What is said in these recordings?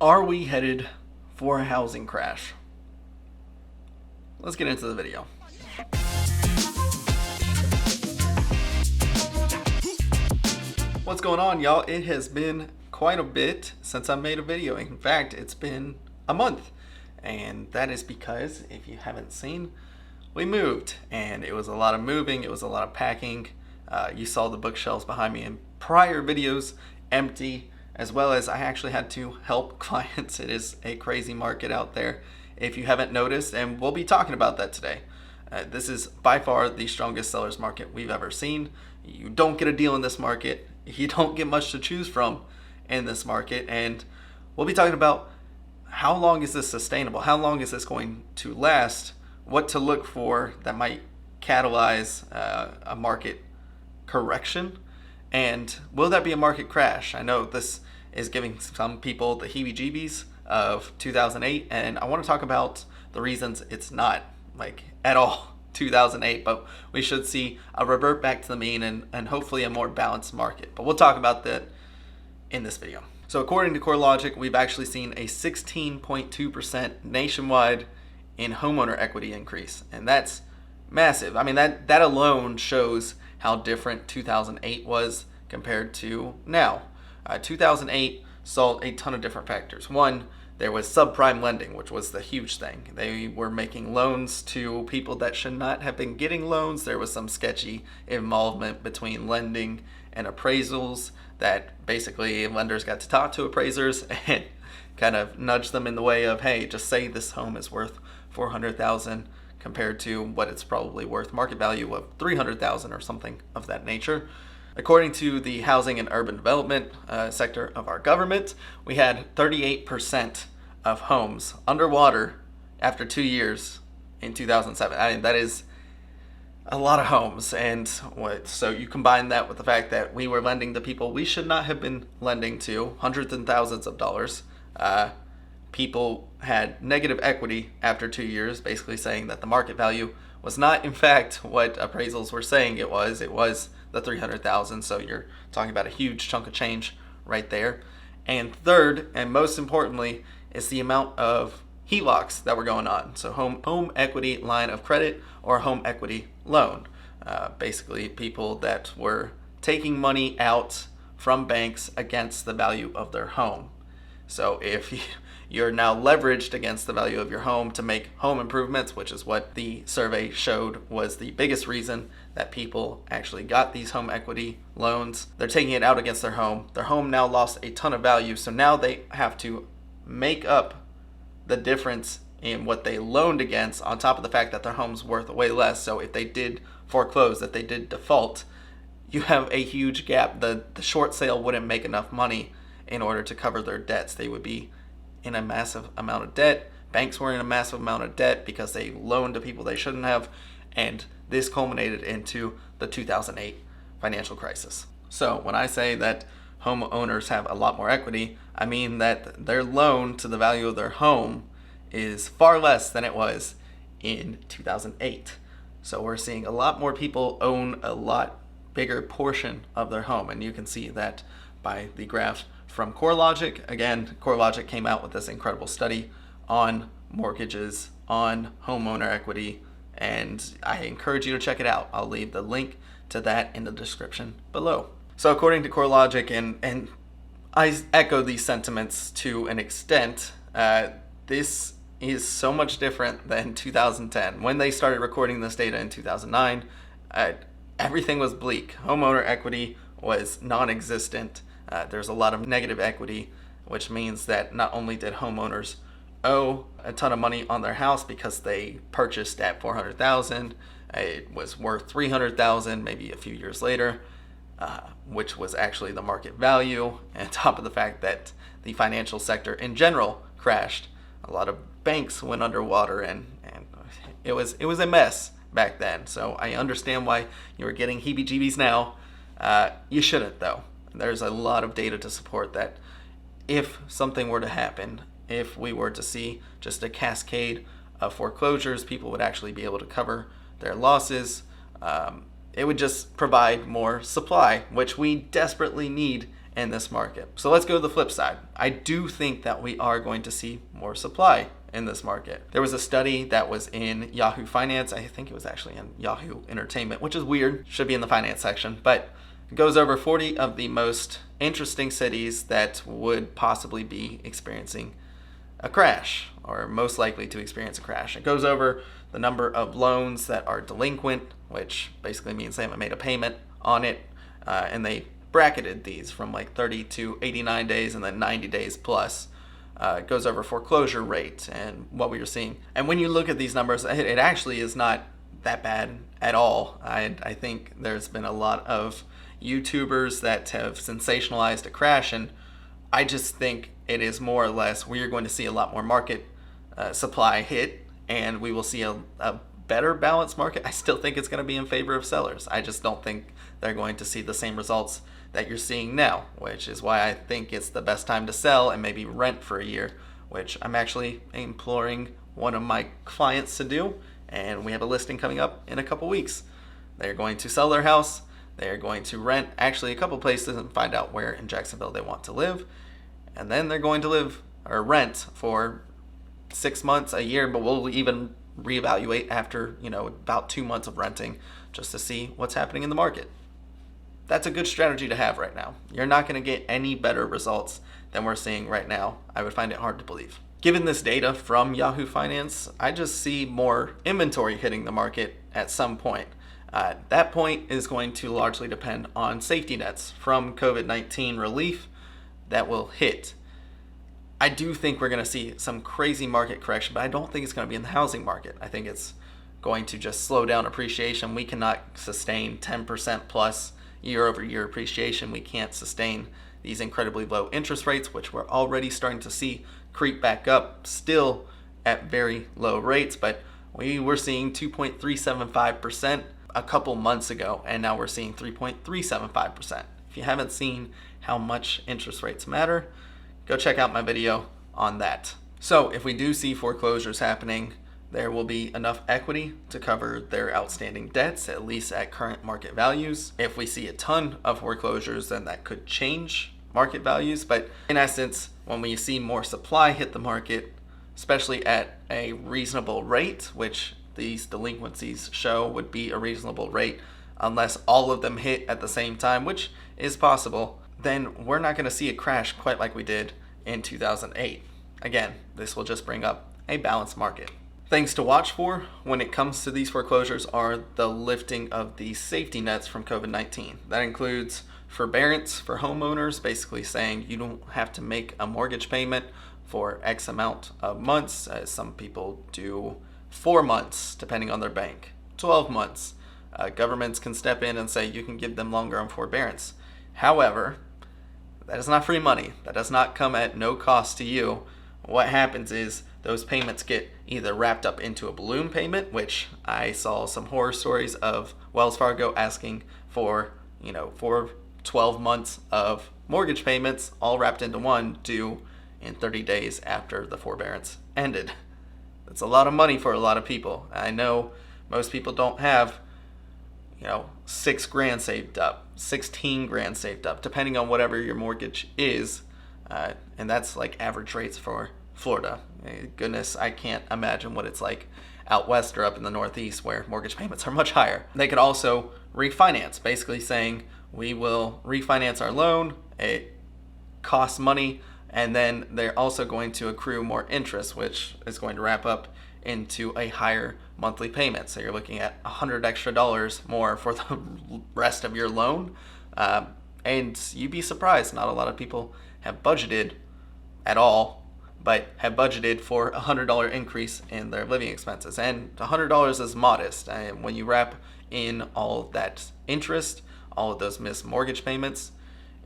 Are we headed for a housing crash? Let's get into the video. What's going on, y'all? It has been quite a bit since I made a video. In fact, it's been a month. And that is because, if you haven't seen, we moved. And it was a lot of moving, it was a lot of packing. You saw the bookshelves behind me in prior videos empty, as well as I actually had to help clients. It is a crazy market out there, if you haven't noticed, and we'll be talking about that today. This is by far the strongest sellers market we've ever seen. You don't get a deal in this market. You don't get much to choose from in this market, and we'll be talking about how long is this sustainable? How long is this going to last? What to look for that might catalyze a market correction? And will that be a market crash? I know this is giving some people the heebie-jeebies of 2008, and I want to talk about the reasons it's not, like, at all 2008, but we should see a revert back to the mean and hopefully a more balanced market. But we'll talk about that in this video. So according to CoreLogic, we've actually seen a 16.2% nationwide in homeowner equity increase, and that's massive. I mean, that alone shows how different 2008 was compared to now. 2008 saw a ton of different factors. One, there was subprime lending, which was the huge thing. They were making loans to people that should not have been getting loans. There was some sketchy involvement between lending and appraisals that basically lenders got to talk to appraisers and kind of nudge them in the way of, hey, just say this home is worth $400,000 compared to what it's probably worth, market value of $300,000 or something of that nature. According to the housing and urban development sector of our government, we had 38% of homes underwater after 2 years in 2007. I mean, that is a lot of homes. And so you combine that with the fact that we were lending to people we should not have been lending to, hundreds and thousands of dollars. People had negative equity after 2 years, basically saying that the market value was not, in fact, what appraisals were saying it was. It was the $300,000. So you're talking about a huge chunk of change right there. And third, and most importantly, is the amount of HELOCs that were going on. So home equity line of credit or home equity loan. Basically, people that were taking money out from banks against the value of their home. So if you're now leveraged against the value of your home to make home improvements, which is what the survey showed was the biggest reason that people actually got these home equity loans. They're taking it out against their home. Their home now lost a ton of value, so now they have to make up the difference in what they loaned against on top of the fact that their home's worth way less. So if they did foreclose, if they did default, you have a huge gap. The short sale wouldn't make enough money in order to cover their debts. They would be in a massive amount of debt. Banks were in a massive amount of debt because they loaned to people they shouldn't have, and this culminated into the 2008 financial crisis. So when I say that homeowners have a lot more equity, I mean that their loan to the value of their home is far less than it was in 2008. So we're seeing a lot more people own a lot bigger portion of their home, and you can see that by the graph from CoreLogic. Again, CoreLogic came out with this incredible study on mortgages, on homeowner equity, and I encourage you to check it out. I'll leave the link to that in the description below. So according to CoreLogic, and I echo these sentiments to an extent, this is so much different than 2010. When they started recording this data in 2009, everything was bleak. Homeowner equity was non-existent. There's a lot of negative equity, which means that not only did homeowners owe a ton of money on their house because they purchased at $400,000, it was worth $300,000 maybe a few years later, which was actually the market value, on top of the fact that the financial sector in general crashed. A lot of banks went underwater, and it was a mess back then. So I understand why you were getting heebie-jeebies now. You shouldn't, though. There's a lot of data to support that if something were to happen, if we were to see just a cascade of foreclosures, people would actually be able to cover their losses. It would just provide more supply, which we desperately need in this market. So let's go to the flip side. I do think that we are going to see more supply in this market. There was a study that was in Yahoo Finance. I think it was actually in Yahoo Entertainment, which is weird. Should be in the finance section, but it goes over 40 of the most interesting cities that would possibly be experiencing a crash, or most likely to experience a crash. It goes over the number of loans that are delinquent, which basically means they haven't made a payment on it, and they bracketed these from like 30 to 89 days and then 90 days plus. It goes over foreclosure rate and what we were seeing. And when you look at these numbers, it actually is not that bad at all. I think there's been a lot of YouTubers that have sensationalized a crash, and I just think it is more or less we are going to see a lot more market supply hit, and we will see a better balanced market. I still think it's going to be in favor of sellers. I just don't think they're going to see the same results that you're seeing now, which is why I think it's the best time to sell and maybe rent for a year, which I'm actually imploring one of my clients to do, and we have a listing coming up in a couple weeks. They're going to sell their house, they're going to rent actually a couple places and find out where in Jacksonville they want to live, and then they're going to live or rent for 6 months, a year, but we'll even reevaluate after, about 2 months of renting just to see what's happening in the market. That's a good strategy to have right now. You're not going to get any better results than we're seeing right now. I would find it hard to believe. Given this data from Yahoo Finance, I just see more inventory hitting the market at some point. That point is going to largely depend on safety nets from COVID-19 relief that will hit. I do think we're going to see some crazy market correction, but I don't think it's going to be in the housing market. I think it's going to just slow down appreciation. We cannot sustain 10% plus year-over-year appreciation. We can't sustain these incredibly low interest rates, which we're already starting to see creep back up, still at very low rates, but we were seeing 2.375% a couple months ago, and now we're seeing 3.375%. If you haven't seen how much interest rates matter, go check out my video on that. So if we do see foreclosures happening, there will be enough equity to cover their outstanding debts, at least at current market values. If we see a ton of foreclosures, then that could change market values. But in essence, when we see more supply hit the market, especially at a reasonable rate, which these delinquencies show would be a reasonable rate, unless all of them hit at the same time, which is possible, then we're not going to see a crash quite like we did in 2008. Again, this will just bring up a balanced market. Things to watch for when it comes to these foreclosures are the lifting of the safety nets from COVID-19. That includes forbearance for homeowners, basically saying you don't have to make a mortgage payment for X amount of months. Some people do 4 months, depending on their bank, 12 months. Governments can step in and say you can give them longer on forbearance. However, that is not free money. That does not come at no cost to you. What happens is those payments get either wrapped up into a balloon payment, which I saw some horror stories of Wells Fargo asking for 12 months of mortgage payments all wrapped into one due in 30 days after the forbearance ended. That's a lot of money for a lot of people. I know most people don't have $6,000 saved up, 16 grand saved up, depending on whatever your mortgage is. And that's like average rates for Florida. Goodness, I can't imagine what it's like out west or up in the Northeast where mortgage payments are much higher. They could also refinance, basically saying we will refinance our loan. It costs money, and then they're also going to accrue more interest, which is going to wrap up into a higher monthly payment. So you're looking at $100 extra more for the rest of your loan. And you'd be surprised, not a lot of people have budgeted at all, but have budgeted for a $100 increase in their living expenses. And $100 is modest. And when you wrap in all of that interest, all of those missed mortgage payments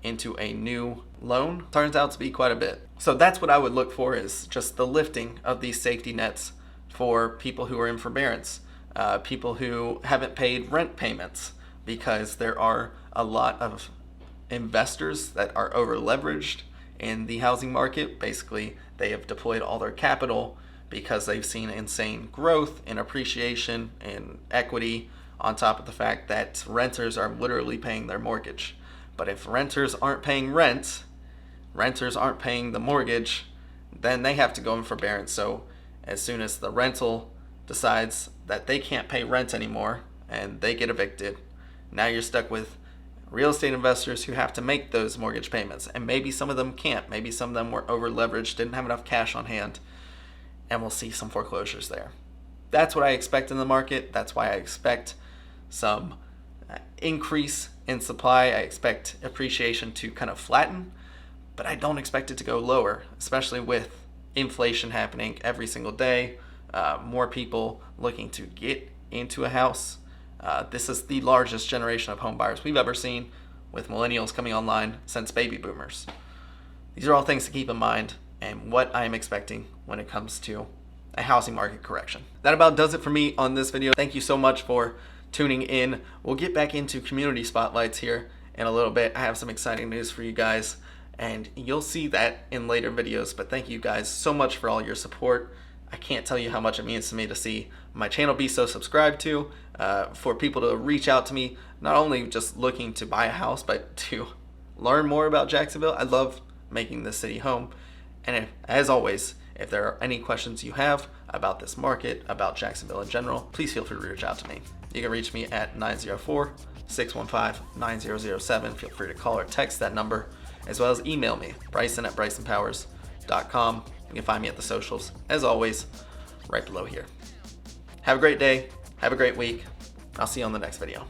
into a new loan, turns out to be quite a bit. So that's what I would look for, is just the lifting of these safety nets for people who are in forbearance, people who haven't paid rent payments, because there are a lot of investors that are over leveraged in the housing market. Basically, they have deployed all their capital because they've seen insane growth in appreciation and equity, on top of the fact that renters are literally paying their mortgage. But if renters aren't paying rent, renters aren't paying the mortgage, then they have to go in forbearance. So as soon as the rental decides that they can't pay rent anymore and they get evicted, now you're stuck with real estate investors who have to make those mortgage payments. And maybe some of them can't. Maybe some of them were over leveraged, didn't have enough cash on hand, and we'll see some foreclosures there. That's what I expect in the market. That's why I expect some increase in supply. I expect appreciation to kind of flatten, but I don't expect it to go lower, especially with inflation happening every single day, more people looking to get into a house. This is the largest generation of home buyers we've ever seen, with millennials coming online since baby boomers. These are all things to keep in mind and what I am expecting when it comes to a housing market correction. That about does it for me on this video. Thank you so much for tuning in. We'll get back into community spotlights here in a little bit. I have some exciting news for you guys, and you'll see that in later videos. But thank you guys so much for all your support. I can't tell you how much it means to me to see my channel be so subscribed to, for people to reach out to me, not only just looking to buy a house, but to learn more about Jacksonville. I love making this city home. And as always, if there are any questions you have about this market, about Jacksonville in general, please feel free to reach out to me. You can reach me at 904-615-9007. Feel free to call or text that number, as well as email me, Bryson@BrysonPowers.com. You can find me at the socials, as always, right below here. Have a great day. Have a great week. I'll see you on the next video.